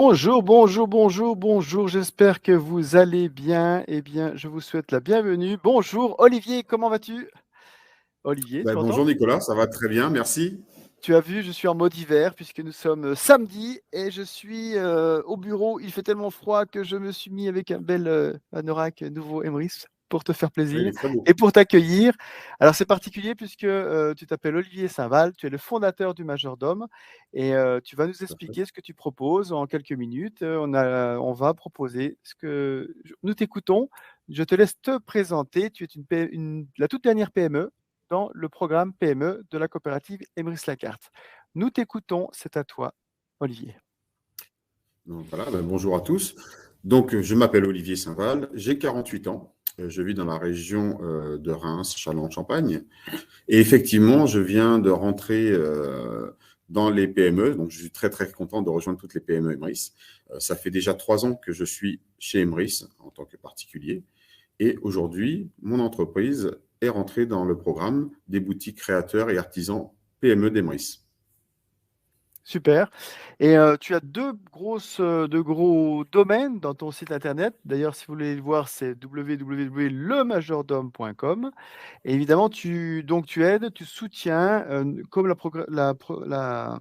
Bonjour, bonjour, bonjour, bonjour. J'espère que vous allez bien. Eh bien, je vous souhaite la bienvenue. Bonjour, Olivier, comment vas-tu? Olivier, tu m'entends? Bonjour Nicolas, ça va très bien, merci. Tu as vu, je suis en mode hiver puisque nous sommes samedi et je suis au bureau. Il fait tellement froid que je me suis mis avec un bel anorak nouveau Emrys pour te faire Oui, il plaisir est très beau. et pour t'accueillir. Alors, c'est particulier puisque tu t'appelles Olivier Saint-Val, tu es le fondateur du Majordome et tu vas nous Tout à fait. expliquer ce que tu proposes en quelques minutes. On va proposer ce que nous t'écoutons. Je te laisse te présenter. Tu es la toute dernière PME dans le programme PME de la coopérative Emrys-Lacarte. Nous t'écoutons, c'est à toi, Olivier. Donc, voilà, bonjour à tous. Donc, je m'appelle Olivier Saint-Val, j'ai 48 ans. Je vis dans la région de Reims, Châlons-en-Champagne. Et effectivement, je viens de rentrer dans les PME. Donc, je suis très, très content de rejoindre toutes les PME Emrys. Ça fait déjà 3 ans que je suis chez Emrys en tant que particulier. Et aujourd'hui, mon entreprise est rentrée dans le programme des boutiques créateurs et artisans PME d'Emrys. Super. Et tu as deux gros domaines dans ton site internet. D'ailleurs, si vous voulez le voir, c'est www.lemajordome.com. Et évidemment, tu aides, tu soutiens, comme la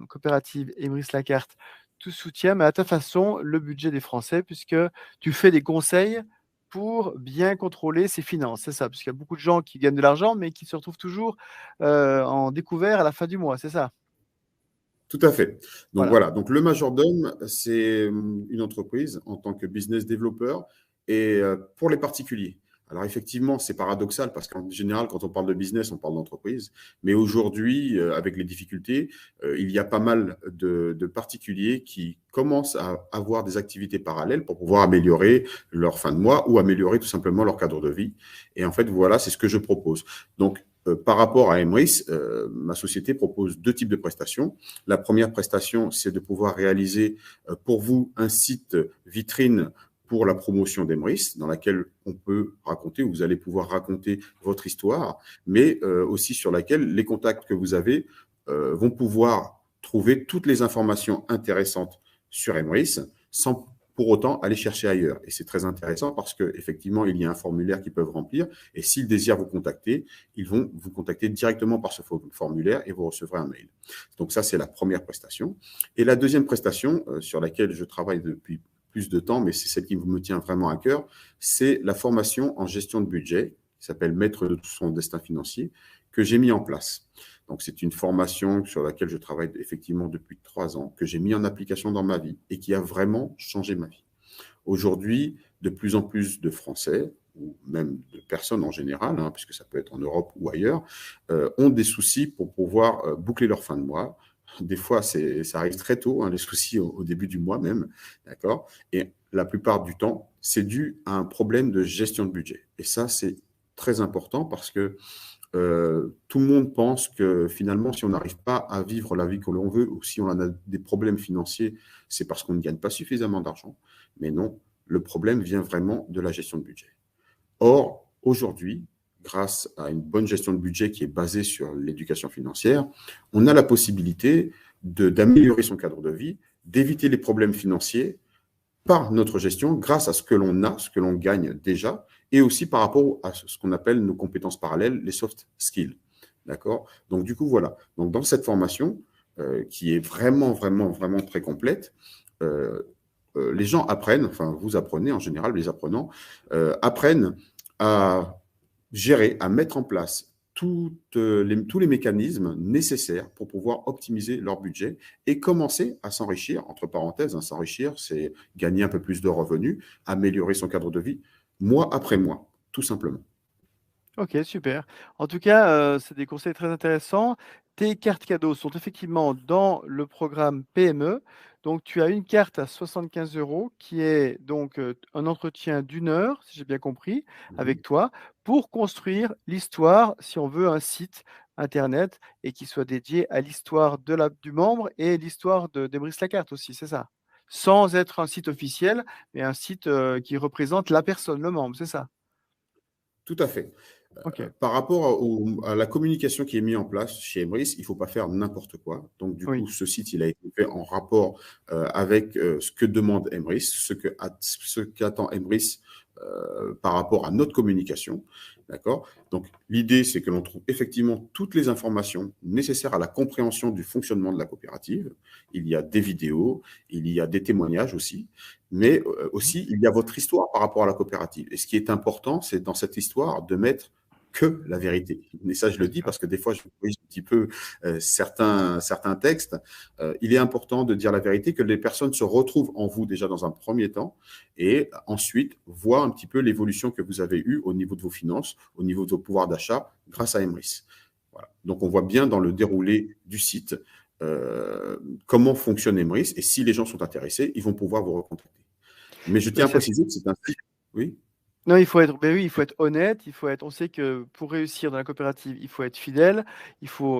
coopérative Emrys-Lacarte, tu soutiens, mais à ta façon, le budget des Français, puisque tu fais des conseils pour bien contrôler ses finances. C'est ça, puisqu'il y a beaucoup de gens qui gagnent de l'argent, mais qui se retrouvent toujours en découvert à la fin du mois. C'est ça. Tout à fait. Donc Voilà. voilà, donc le majordome, c'est une entreprise en tant que business développeur et pour les particuliers. Alors effectivement, c'est paradoxal parce qu'en général, quand on parle de business, on parle d'entreprise. Mais aujourd'hui, avec les difficultés, il y a pas mal de particuliers qui commencent à avoir des activités parallèles pour pouvoir améliorer leur fin de mois ou améliorer tout simplement leur cadre de vie. Et en fait, voilà, c'est ce que je propose. Donc, par rapport à Emrys, ma société propose 2 types de prestations. La première prestation, c'est de pouvoir réaliser pour vous un site vitrine pour la promotion d'Emrys, dans laquelle on peut raconter, vous allez pouvoir raconter votre histoire, mais aussi sur laquelle les contacts que vous avez vont pouvoir trouver toutes les informations intéressantes sur Emrys sans pour autant aller chercher ailleurs. Et c'est très intéressant parce qu'effectivement, il y a un formulaire qu'ils peuvent remplir et s'ils désirent vous contacter, ils vont vous contacter directement par ce formulaire et vous recevrez un mail. Donc ça, c'est la première prestation. Et la deuxième prestation sur laquelle je travaille depuis plus de temps, mais c'est celle qui me tient vraiment à cœur, c'est la formation en gestion de budget, qui s'appelle Maître de son destin financier, que j'ai mis en place. Donc c'est une formation sur laquelle je travaille effectivement depuis 3 ans, que j'ai mis en application dans ma vie et qui a vraiment changé ma vie. Aujourd'hui, de plus en plus de Français, ou même de personnes en général, puisque ça peut être en Europe ou ailleurs, ont des soucis pour pouvoir boucler leur fin de mois. Des fois, ça arrive très tôt, les soucis au début du mois même, d'accord. Et la plupart du temps, c'est dû à un problème de gestion de budget. Et ça, c'est très important parce que tout le monde pense que finalement, si on n'arrive pas à vivre la vie que l'on veut ou si on a des problèmes financiers, c'est parce qu'on ne gagne pas suffisamment d'argent. Mais non, le problème vient vraiment de la gestion de budget. Or, aujourd'hui, grâce à une bonne gestion de budget qui est basée sur l'éducation financière, on a la possibilité d'améliorer son cadre de vie, d'éviter les problèmes financiers par notre gestion grâce à ce que l'on a, ce que l'on gagne déjà, et aussi par rapport à ce qu'on appelle nos compétences parallèles, les soft skills. D'accord. Donc, du coup, voilà. Donc, dans cette formation, qui est vraiment, vraiment, vraiment très complète, euh, les gens apprennent, enfin, vous apprenez en général, les apprenants apprennent à gérer, à mettre en place tous les mécanismes nécessaires pour pouvoir optimiser leur budget et commencer à s'enrichir, entre parenthèses, s'enrichir, c'est gagner un peu plus de revenus, améliorer son cadre de vie, mois après mois, tout simplement. Ok, super. En tout cas, c'est des conseils très intéressants. Tes cartes cadeaux sont effectivement dans le programme PME. Donc, tu as une carte à 75 euros qui est donc un entretien d'une heure, si j'ai bien compris, avec Mhm. toi, pour construire l'histoire, si on veut, un site internet et qui soit dédié à l'histoire du membre et l'histoire d'Emrys Lacarte aussi, c'est ça. Sans être un site officiel, mais un site qui représente la personne, le membre, c'est ça. Tout à fait. Ok, Par rapport à la communication qui est mise en place chez Emrys, il ne faut pas faire n'importe quoi. Donc, du coup, oui. ce site, il a été fait en rapport avec ce que demande Emrys, ce qu'attend Emrys par rapport à notre communication. D'accord? Donc, l'idée, c'est que l'on trouve effectivement toutes les informations nécessaires à la compréhension du fonctionnement de la coopérative. Il y a des vidéos, il y a des témoignages aussi, mais aussi, il y a votre histoire par rapport à la coopérative. Et ce qui est important, c'est dans cette histoire de mettre que la vérité. Et ça, je le dis parce que des fois, je corrige un petit peu certains textes. Il est important de dire la vérité, que les personnes se retrouvent en vous déjà dans un premier temps et ensuite voient un petit peu l'évolution que vous avez eue au niveau de vos finances, au niveau de vos pouvoirs d'achat grâce à Emrys. Voilà. Donc, on voit bien dans le déroulé du site comment fonctionne Emrys et si les gens sont intéressés, ils vont pouvoir vous recontacter. Mais je tiens à préciser que c'est un site. Oui. Non, il faut être, ben oui, il faut être honnête, on sait que pour réussir dans la coopérative, il faut être fidèle,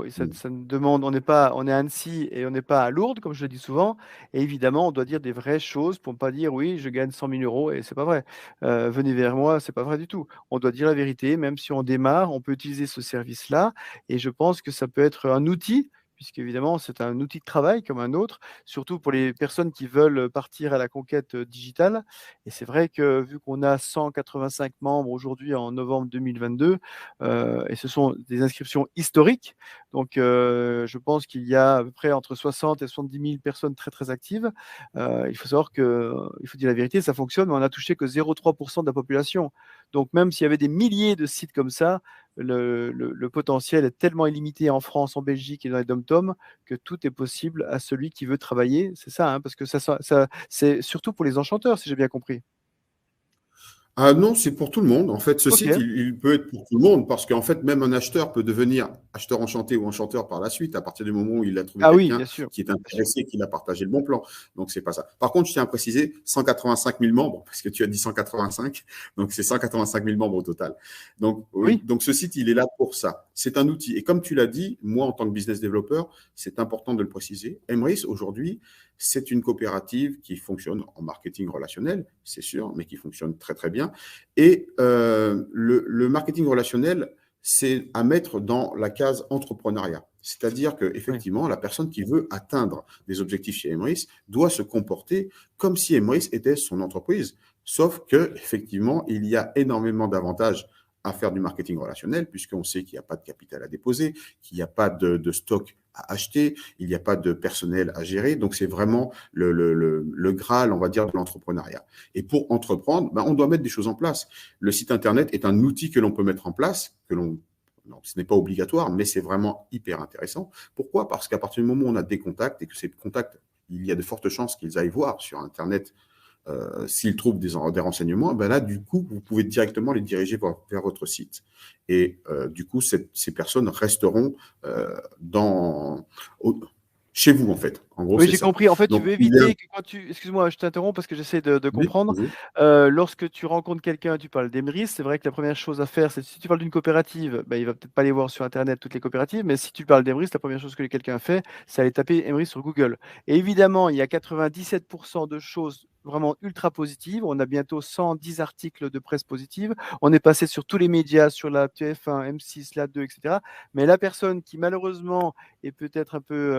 ça nous demande, on est à Annecy et on n'est pas à Lourdes, comme je le dis souvent, et évidemment, on doit dire des vraies choses pour ne pas dire, oui, je gagne 100 000 euros et c'est pas vrai. Venez vers moi, c'est pas vrai du tout. On doit dire la vérité, même si on démarre, on peut utiliser ce service-là, et je pense que ça peut être un outil, puisqu'évidemment, c'est un outil de travail comme un autre, surtout pour les personnes qui veulent partir à la conquête digitale. Et c'est vrai que vu qu'on a 185 membres aujourd'hui en novembre 2022, et ce sont des inscriptions historiques, donc je pense qu'il y a à peu près entre 60 et 70 000 personnes très très actives. Il faut savoir que, il faut dire la vérité, ça fonctionne, mais on n'a touché que 0,3% de la population. Donc même s'il y avait des milliers de sites comme ça, le potentiel est tellement illimité en France, en Belgique et dans les dom-toms que tout est possible à celui qui veut travailler. C'est ça, hein, parce que c'est surtout pour les enchanteurs, si j'ai bien compris. Ah non, c'est pour tout le monde. En fait, ce Ok. site, il peut être pour tout le monde parce qu'en fait, même un acheteur peut devenir acheteur enchanté ou enchanteur par la suite à partir du moment où il a trouvé Ah oui, quelqu'un bien sûr. qui est Bien sûr. intéressé et qui a partagé le bon plan. Donc, c'est pas ça. Par contre, je tiens à préciser 185 000 membres parce que tu as dit 185. Donc, c'est 185 000 membres au total. Donc, oui. Oui, Donc, ce site, il est là pour ça. C'est un outil. Et comme tu l'as dit, moi, en tant que business développeur, c'est important de le préciser. Emrys, aujourd'hui, c'est une coopérative qui fonctionne en marketing relationnel, c'est sûr, mais qui fonctionne très, très bien. Et le marketing relationnel, c'est à mettre dans la case entrepreneuriat. C'est-à-dire oui. qu'effectivement, la personne qui veut atteindre des objectifs chez Emrys doit se comporter comme si Emrys était son entreprise. Sauf qu'effectivement, il y a énormément d'avantages à faire du marketing relationnel, puisqu'on sait qu'il n'y a pas de capital à déposer, qu'il n'y a pas de stock à acheter, il n'y a pas de personnel à gérer. Donc, c'est vraiment le Graal, on va dire, de l'entrepreneuriat. Et pour entreprendre, ben, on doit mettre des choses en place. Le site Internet est un outil que l'on peut mettre en place, non, ce n'est pas obligatoire, mais c'est vraiment hyper intéressant. Pourquoi? Parce qu'à partir du moment où on a des contacts et que ces contacts, il y a de fortes chances qu'ils aillent voir sur Internet s'ils trouvent des renseignements, ben là, du coup, vous pouvez directement les diriger vers votre site. Et du coup, ces personnes resteront dans, chez vous, en fait. En gros, Oui, c'est j'ai ça. compris. En fait, tu Donc, veux éviter que quand tu excuse-moi, je t'interromps parce que j'essaie de oui, comprendre. vas-y. Lorsque tu rencontres quelqu'un, tu parles d'Emeris, c'est vrai que la première chose à faire, c'est si tu parles d'une coopérative, bah, il va peut-être pas aller voir sur internet toutes les coopératives, mais si tu parles d'Emeris, la première chose que quelqu'un fait, c'est aller taper Emeris sur Google. Et évidemment, il y a 97 de choses vraiment ultra positives. On a bientôt 110 articles de presse positive. On est passé sur tous les médias, sur la TF1, M6, la 2, etc. Mais la personne qui malheureusement est peut-être un peu,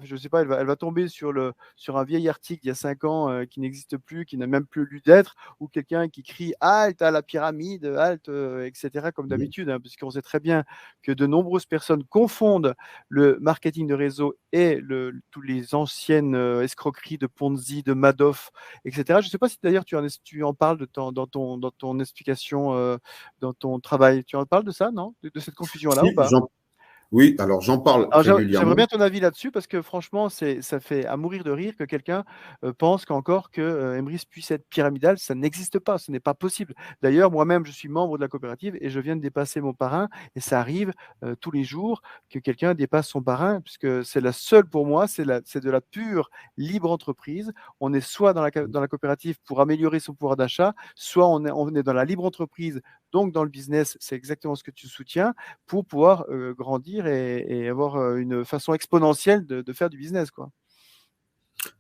je sais pas, elle va tomber sur un vieil article d'il y a 5 ans qui n'existe plus, qui n'a même plus lieu d'être, ou quelqu'un qui crie halte à la pyramide, halte, etc., comme Oui, d'habitude, hein, puisqu'on sait très bien que de nombreuses personnes confondent le marketing de réseau et tous les anciennes escroqueries de Ponzi, de Madoff, etc. Je ne sais pas si d'ailleurs tu en parles dans ton explication, dans ton travail. Tu en parles de ça, non? De cette confusion-là ou si, pas? oui, alors j'en parle Alors j'aimerais régulièrement. bien ton avis là-dessus parce que franchement, ça fait à mourir de rire que quelqu'un pense qu'encore que Emrys puisse être pyramidal. Ça n'existe pas, ce n'est pas possible. D'ailleurs, moi-même, je suis membre de la coopérative et je viens de dépasser mon parrain et ça arrive tous les jours que quelqu'un dépasse son parrain puisque c'est la seule pour moi, c'est de la pure libre entreprise. On est soit dans la coopérative pour améliorer son pouvoir d'achat, soit on est dans la libre entreprise, donc dans le business, c'est exactement ce que tu soutiens pour pouvoir grandir et avoir une façon exponentielle de faire du business, quoi.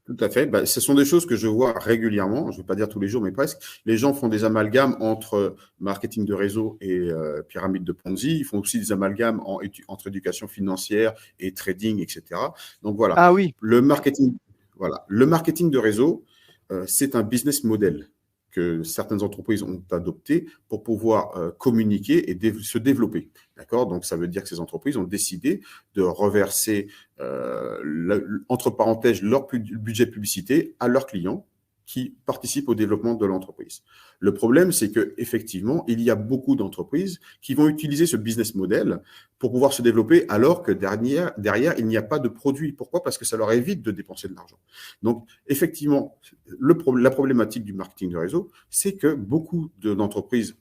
Tout à fait. Bah, ce sont des choses que je vois régulièrement. Je ne vais pas dire tous les jours, mais presque. Les gens font des amalgames entre marketing de réseau et pyramide de Ponzi. Ils font aussi des amalgames entre éducation financière et trading, etc. Donc voilà. Ah oui, Le marketing de réseau, c'est un business model que certaines entreprises ont adopté pour pouvoir communiquer et se développer. D'accord? Donc, ça veut dire que ces entreprises ont décidé de reverser, entre parenthèses, leur budget publicité à leurs clients qui participent au développement de l'entreprise. Le problème, c'est que effectivement, il y a beaucoup d'entreprises qui vont utiliser ce business model pour pouvoir se développer, alors que derrière il n'y a pas de produit. Pourquoi? Parce que ça leur évite de dépenser de l'argent. Donc, effectivement, la problématique du marketing de réseau, c'est que beaucoup d'entreprises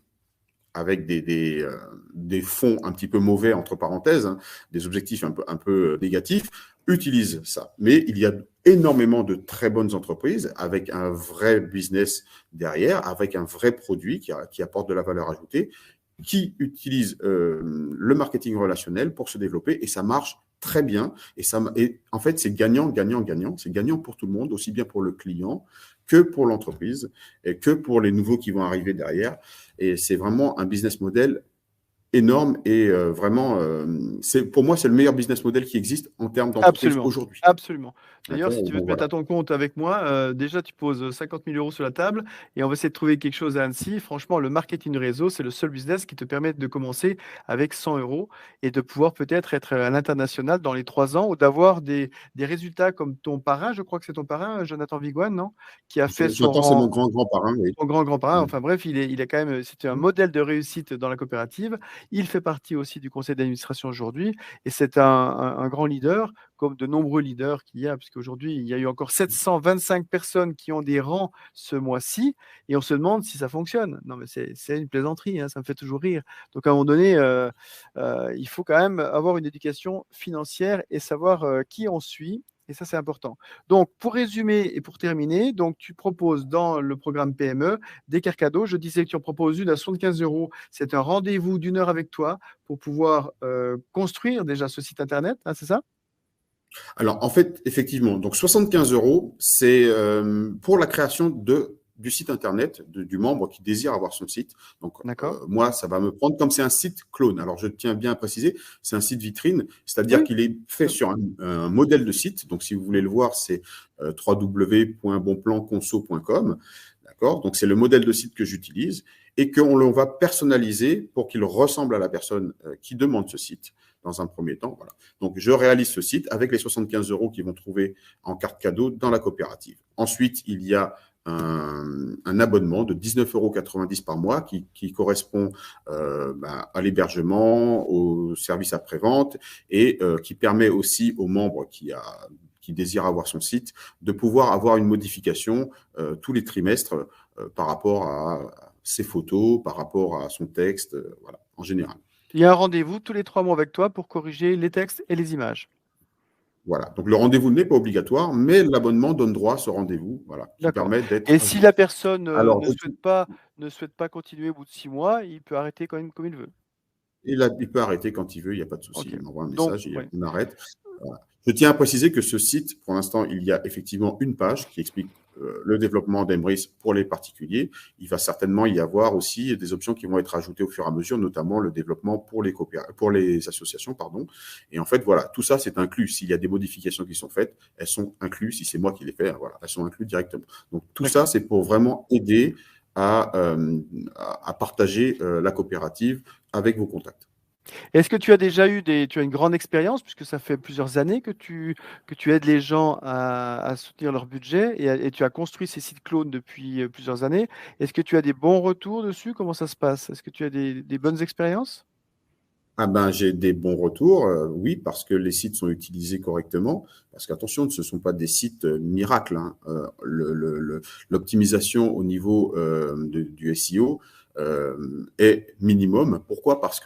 avec des fonds un petit peu mauvais, entre parenthèses, hein, des objectifs un peu négatifs, utilisent ça. Mais il y a énormément de très bonnes entreprises avec un vrai business derrière, avec un vrai produit qui apporte de la valeur ajoutée, qui utilisent le marketing relationnel pour se développer, et ça marche très bien. Et en fait, c'est gagnant, gagnant, gagnant. C'est gagnant pour tout le monde, aussi bien pour le client que pour l'entreprise et que pour les nouveaux qui vont arriver derrière. Et c'est vraiment un business model énorme et vraiment, pour moi, c'est le meilleur business model qui existe en termes d'entreprise absolument. aujourd'hui. Absolument. D'ailleurs, si D'accord? tu veux Donc te mettre voilà. à ton compte avec moi, déjà, tu poses 50 000 euros sur la table et on va essayer de trouver quelque chose à Annecy. Franchement, le marketing réseau, c'est le seul business qui te permet de commencer avec 100 euros et de pouvoir peut-être être à l'international dans les 3 ans ou d'avoir des résultats comme ton parrain. Je crois que c'est ton parrain, Jonathan Vigouane, non? Qui a fait J'entends, c'est mon grand-grand-parrain, oui. son grand-grand-parrain. Mm. Enfin bref, il est quand même, c'était un modèle de réussite dans la coopérative. Il fait partie aussi du conseil d'administration aujourd'hui et c'est un grand leader, comme de nombreux leaders qu'il y a, puisqu'aujourd'hui, il y a eu encore 725 personnes qui ont des rangs ce mois-ci et on se demande si ça fonctionne. Non, mais c'est une plaisanterie, hein, ça me fait toujours rire. Donc à un moment donné, il faut quand même avoir une éducation financière et savoir qui on suit. Et ça, c'est important. Donc, pour résumer et pour terminer, donc tu proposes dans le programme PME des cartes cadeaux. Je disais que tu en proposes une à 75 euros. C'est un rendez-vous d'une heure avec toi pour pouvoir construire déjà ce site internet, hein, c'est ça? Alors, en fait, effectivement, donc 75 euros, c'est pour la création du site internet du membre qui désire avoir son site. Donc, D'accord. moi, ça va me prendre, comme c'est un site clone. Alors, je tiens bien à préciser, c'est un site vitrine, c'est-à-dire Oui. qu'il est fait sur un modèle de site. Donc, si vous voulez le voir, c'est www.bonplanconso.com. D'accord? Donc, c'est le modèle de site que j'utilise et qu'on va personnaliser pour qu'il ressemble à la personne qui demande ce site dans un premier temps. Voilà. Donc, je réalise ce site avec les 75 euros qu'ils vont trouver en carte cadeau dans la coopérative. Ensuite, il y a un abonnement de 19,90 € par mois qui correspond à l'hébergement, au service après-vente et qui permet aussi aux membres qui désirent avoir son site de pouvoir avoir une modification tous les trimestres par rapport à ses photos, par rapport à son texte, voilà, en général. Il y a un rendez-vous tous les 3 mois avec toi pour corriger les textes et les images. Voilà. Donc, le rendez-vous n'est pas obligatoire, mais l'abonnement donne droit à ce rendez-vous, voilà, qui D'accord. permet d'être Et à si jour. la personne Alors, ne souhaite pas continuer au bout de 6 mois, il peut arrêter quand même comme il veut. il peut arrêter quand il veut, il n'y a pas de souci. Ok. Il m'envoie un Donc, message et oui. on arrête. Voilà. Je tiens à préciser que ce site, pour l'instant, il y a effectivement une page qui explique le développement d'Emrys pour les particuliers. Il va certainement y avoir aussi des options qui vont être ajoutées au fur et à mesure, notamment le développement pour les associations. Pardon. Et en fait, voilà, tout ça, c'est inclus. S'il y a des modifications qui sont faites, elles sont incluses. Si c'est moi qui les fais, voilà, elles sont incluses directement. Donc, tout ça, c'est pour vraiment aider à partager la coopérative avec vos contacts. Est-ce que tu as déjà tu as une grande expérience, puisque ça fait plusieurs années que tu aides les gens à soutenir leur budget et tu as construit ces sites clones depuis plusieurs années. Est-ce que tu as des bons retours dessus? Comment ça se passe? Est-ce que tu as des bonnes expériences? Ah ben, j'ai des bons retours, oui, parce que les sites sont utilisés correctement. Parce qu'attention, ce ne sont pas des sites miracles, hein. L'optimisation au niveau du SEO est minimum. Pourquoi? Parce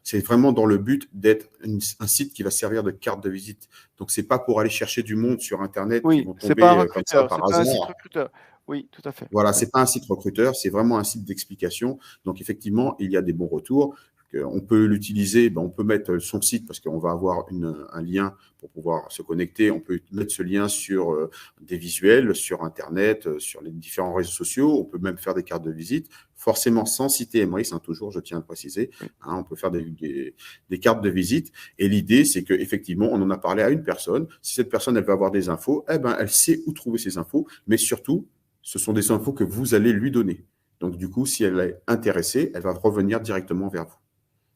c'est vraiment dans le but d'être un site qui va servir de carte de visite. Donc, c'est pas pour aller chercher du monde sur Internet qui Oui, vont c'est pas un tomber comme ça recruteur, par c'est pas un site hasard. recruteur. Oui, tout à fait. Voilà, Oui. c'est pas un site recruteur, c'est vraiment un site d'explication. Donc, effectivement, il y a des bons retours. On peut l'utiliser, on peut mettre son site parce qu'on va avoir un lien pour pouvoir se connecter. On peut mettre ce lien sur des visuels, sur Internet, sur les différents réseaux sociaux. On peut même faire des cartes de visite, forcément sans citer Emrys, toujours, je tiens à le préciser. On peut faire des cartes de visite. Et l'idée, c'est qu'effectivement, on en a parlé à une personne. Si cette personne, elle veut avoir des infos, elle sait où trouver ces infos. Mais surtout, ce sont des infos que vous allez lui donner. Donc, du coup, si elle est intéressée, elle va revenir directement vers vous.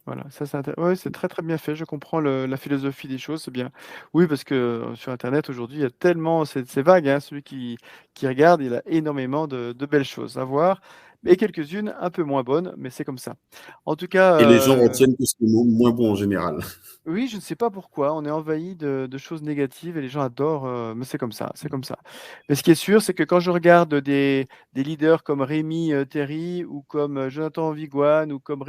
Voilà, ça c'est très, très bien fait. Je comprends la philosophie des choses, c'est bien. Oui, parce que sur internet aujourd'hui, il y a tellement c'est vague, hein. Celui qui regarde, il a énormément de belles choses à voir et quelques-unes un peu moins bonnes, mais c'est comme ça. En tout cas, Et les gens retiennent que ce qui est moins bon en général. oui, je ne sais pas pourquoi, on est envahi de choses négatives et les gens adorent, mais c'est comme ça, c'est comme ça. Mais ce qui est sûr, c'est que quand je regarde des leaders comme Rémi, Théry ou comme, Jonathan Vigouane ou comme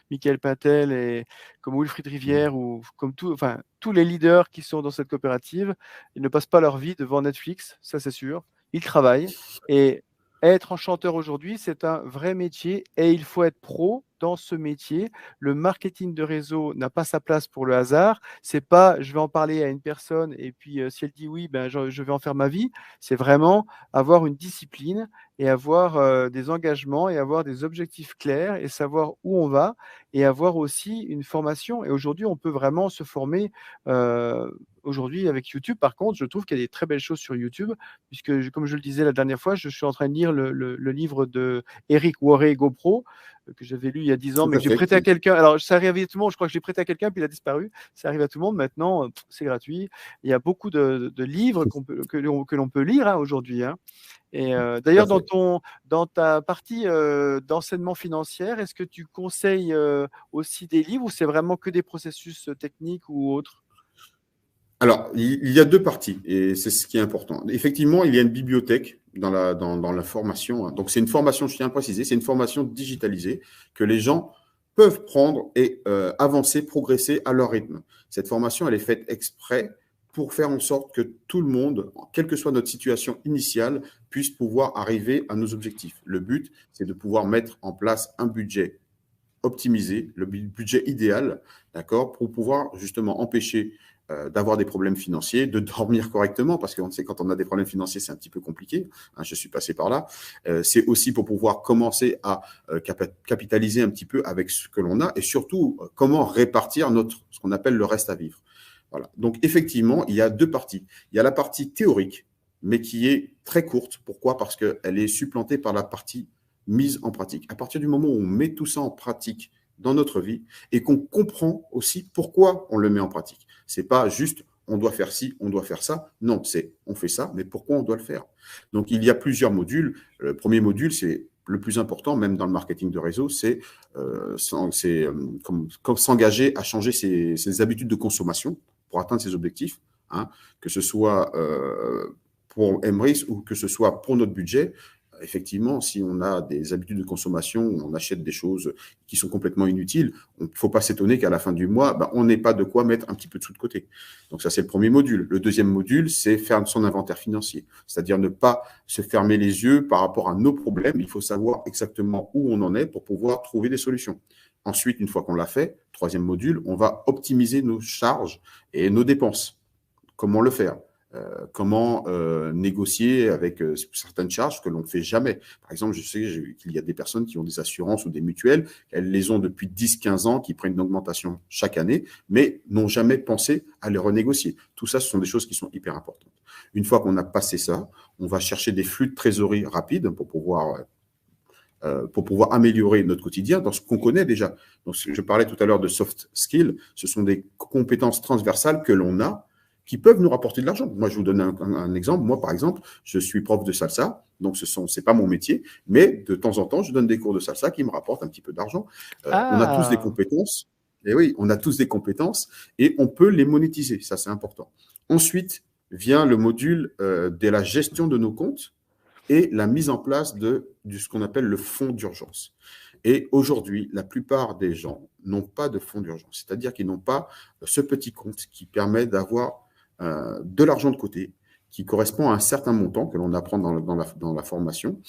Mickaël Patel et comme Wilfried Rivière ou comme tous les leaders qui sont dans cette coopérative, ils ne passent pas leur vie devant Netflix, ça c'est sûr. Ils travaillent et être enchanteur aujourd'hui, c'est un vrai métier et il faut être pro dans ce métier. Le marketing de réseau n'a pas sa place pour le hasard. C'est pas je vais en parler à une personne et puis si elle dit oui, ben je vais en faire ma vie. C'est vraiment avoir une discipline et avoir des engagements et avoir des objectifs clairs et savoir où on va et avoir aussi une formation. Et aujourd'hui, on peut vraiment se former. Aujourd'hui, avec YouTube, par contre, je trouve qu'il y a des très belles choses sur YouTube, puisque, comme je le disais la dernière fois, je suis en train de lire le livre de Eric Worre GoPro, que j'avais lu il y a 10 ans, Tout mais à que j'ai fait. prêté à quelqu'un. Alors, ça arrive à tout le monde, je crois que je l'ai prêté à quelqu'un, puis il a disparu. Ça arrive à tout le monde maintenant, c'est gratuit. Il y a beaucoup de livres que l'on peut lire aujourd'hui. Hein. Et Tout à d'ailleurs, fait. dans ta partie d'enseignement financier, est-ce que tu conseilles aussi des livres ou c'est vraiment que des processus techniques ou autres? Alors, il y a deux parties, et c'est ce qui est important. Effectivement, il y a une bibliothèque dans la formation. Donc, c'est une formation, je tiens à préciser, c'est une formation digitalisée que les gens peuvent prendre et avancer, progresser à leur rythme. Cette formation, elle est faite exprès pour faire en sorte que tout le monde, quelle que soit notre situation initiale, puisse pouvoir arriver à nos objectifs. Le but, c'est de pouvoir mettre en place un budget optimisé, le budget idéal, d'accord, pour pouvoir justement empêcher d'avoir des problèmes financiers, de dormir correctement, parce qu'on sait quand on a des problèmes financiers, c'est un petit peu compliqué. Hein, je suis passé par là. C'est aussi pour pouvoir commencer à capitaliser un petit peu avec ce que l'on a et surtout comment répartir ce qu'on appelle le reste à vivre. Voilà. Donc effectivement, il y a deux parties. Il y a la partie théorique, mais qui est très courte. Pourquoi? Parce qu'elle est supplantée par la partie mise en pratique. À partir du moment où on met tout ça en pratique dans notre vie et qu'on comprend aussi pourquoi on le met en pratique. C'est pas juste on doit faire ci, on doit faire ça. Non, c'est on fait ça, mais pourquoi on doit le faire? Donc il y a plusieurs modules. Le premier module, c'est le plus important, même dans le marketing de réseau, c'est s'engager à changer ses habitudes de consommation pour atteindre ses objectifs, hein, que ce soit pour Emrys ou que ce soit pour notre budget. Effectivement, si on a des habitudes de consommation, on achète des choses qui sont complètement inutiles, il ne faut pas s'étonner qu'à la fin du mois, on n'ait pas de quoi mettre un petit peu de sous de côté. Donc ça, c'est le premier module. Le deuxième module, c'est faire son inventaire financier, c'est-à-dire ne pas se fermer les yeux par rapport à nos problèmes. Il faut savoir exactement où on en est pour pouvoir trouver des solutions. Ensuite, une fois qu'on l'a fait, troisième module, on va optimiser nos charges et nos dépenses. Comment le faire? Comment négocier avec certaines charges que l'on ne fait jamais. Par exemple, je sais qu'il y a des personnes qui ont des assurances ou des mutuelles, elles les ont depuis 10-15 ans, qui prennent une augmentation chaque année, mais n'ont jamais pensé à les renégocier. Tout ça, ce sont des choses qui sont hyper importantes. Une fois qu'on a passé ça, on va chercher des flux de trésorerie rapides pour pouvoir améliorer notre quotidien dans ce qu'on connaît déjà. Donc, je parlais tout à l'heure de soft skills, ce sont des compétences transversales que l'on a qui peuvent nous rapporter de l'argent. Moi, je vous donne un exemple. Moi, par exemple, je suis prof de salsa, donc c'est pas mon métier, mais de temps en temps, je donne des cours de salsa qui me rapportent un petit peu d'argent. On a tous des Ah! compétences, et oui, on a tous des compétences, et on peut les monétiser, ça c'est important. Ensuite vient le module de la gestion de nos comptes et la mise en place de ce qu'on appelle le fonds d'urgence. Et aujourd'hui, la plupart des gens n'ont pas de fonds d'urgence, c'est-à-dire qu'ils n'ont pas ce petit compte qui permet d'avoir de l'argent de côté, qui correspond à un certain montant que l'on apprend dans la formation.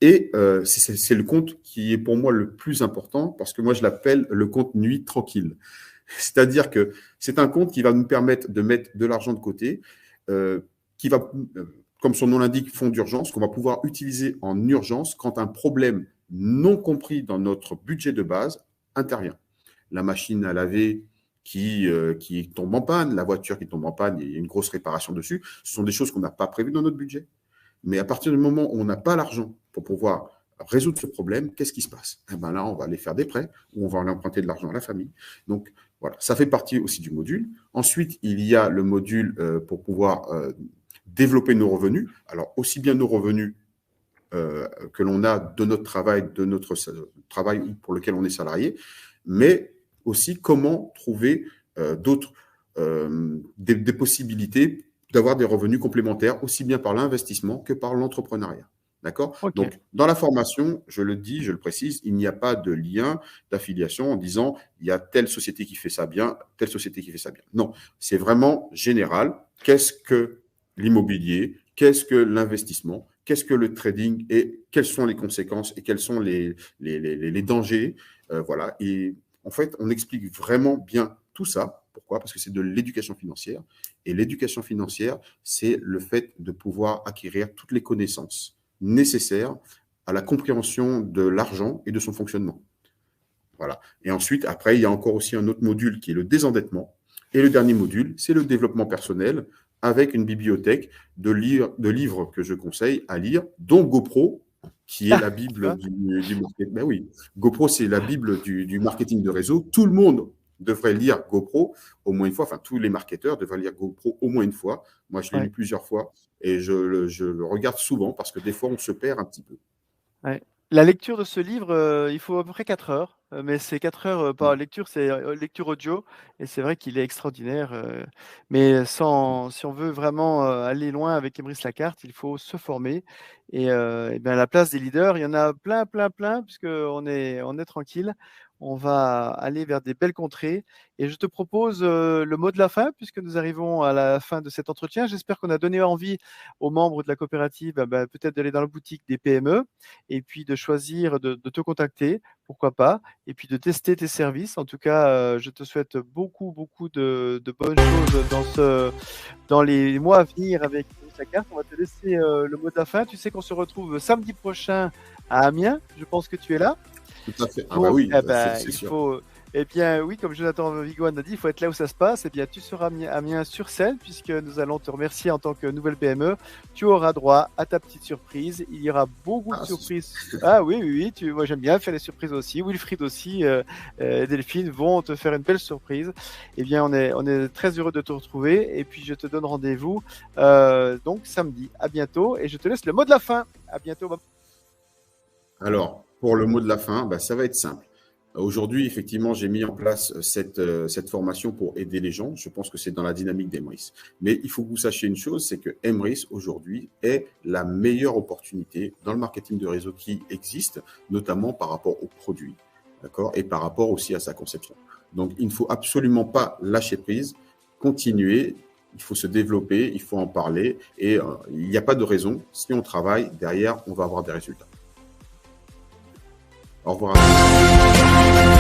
Et c'est le compte qui est pour moi le plus important parce que moi, je l'appelle le compte nuit tranquille. C'est-à-dire que c'est un compte qui va nous permettre de mettre de l'argent de côté, qui va, comme son nom l'indique, fonds d'urgence, qu'on va pouvoir utiliser en urgence quand un problème non compris dans notre budget de base intervient. La machine à laver qui tombe en panne, la voiture qui tombe en panne, il y a une grosse réparation dessus. Ce sont des choses qu'on n'a pas prévues dans notre budget. Mais à partir du moment où on n'a pas l'argent pour pouvoir résoudre ce problème, qu'est-ce qui se passe? Eh ben là, on va aller faire des prêts ou on va aller emprunter de l'argent à la famille. Donc, voilà, ça fait partie aussi du module. Ensuite, il y a le module pour pouvoir développer nos revenus. Alors, aussi bien nos revenus que l'on a de notre travail pour lequel on est salarié, mais aussi comment trouver des possibilités d'avoir des revenus complémentaires, aussi bien par l'investissement que par l'entrepreneuriat. D'accord? Ok. Donc, dans la formation, je le dis, je le précise, il n'y a pas de lien d'affiliation en disant il y a telle société qui fait ça bien, telle société qui fait ça bien. Non, c'est vraiment général. Qu'est-ce que l'immobilier? Qu'est-ce que l'investissement? Qu'est-ce que le trading? Et quelles sont les conséquences et quels sont les dangers? Voilà. Et en fait, on explique vraiment bien tout ça. Pourquoi? Parce que c'est de l'éducation financière. Et l'éducation financière, c'est le fait de pouvoir acquérir toutes les connaissances nécessaires à la compréhension de l'argent et de son fonctionnement. Voilà. Et ensuite, après, il y a encore aussi un autre module qui est le désendettement. Et le dernier module, c'est le développement personnel avec une bibliothèque de livres que je conseille à lire, dont GoPro, qui est la Bible du marketing. Ben oui, GoPro, c'est la Bible du marketing de réseau. Tout le monde devrait lire GoPro au moins une fois. Enfin, tous les marketeurs devraient lire GoPro au moins une fois. Moi, je l'ai lu plusieurs fois et je le regarde souvent parce que des fois, on se perd un petit peu. Ouais. La lecture de ce livre, il faut à peu près 4 heures, mais c'est 4 heures par lecture, c'est lecture audio et c'est vrai qu'il est extraordinaire. Mais si on veut vraiment aller loin avec Emrys Lacarte, il faut se former et bien à la place des leaders, il y en a plein, plein, plein, puisqu'on est tranquille. On va aller vers des belles contrées et je te propose le mot de la fin, puisque nous arrivons à la fin de cet entretien. J'espère qu'on a donné envie aux membres de la coopérative peut-être d'aller dans la boutique des PME et puis de choisir de te contacter, pourquoi pas, et puis de tester tes services. En tout cas, je te souhaite beaucoup, beaucoup de bonnes choses dans les mois à venir avec Lacarte. On va te laisser le mot de la fin. Tu sais qu'on se retrouve samedi prochain à Amiens. Je pense que tu es là. Tout à fait. Ah bah oui, c'est sûr. Faut, eh bien, oui, comme Jonathan Vigoine a dit, il faut être là où ça se passe. Eh bien, tu seras à Amiens sur scène, puisque nous allons te remercier en tant que nouvelle PME. Tu auras droit à ta petite surprise. Il y aura beaucoup de surprises. Ah oui, oui, oui. Moi, j'aime bien faire les surprises aussi. Wilfried aussi, Delphine vont te faire une belle surprise. Eh bien, on est très heureux de te retrouver. Et puis, je te donne rendez-vous donc samedi. À bientôt. Et je te laisse le mot de la fin. À bientôt. Alors, pour le mot de la fin, ça va être simple. Aujourd'hui, effectivement, j'ai mis en place cette formation pour aider les gens. Je pense que c'est dans la dynamique d'Emrys. Mais il faut que vous sachiez une chose, c'est que Emrys, aujourd'hui, est la meilleure opportunité dans le marketing de réseau qui existe, notamment par rapport aux produits, d'accord, et par rapport aussi à sa conception. Donc, il ne faut absolument pas lâcher prise, continuer, il faut se développer, il faut en parler, et il n'y a pas de raison. Si on travaille, derrière, on va avoir des résultats. Au revoir à tous.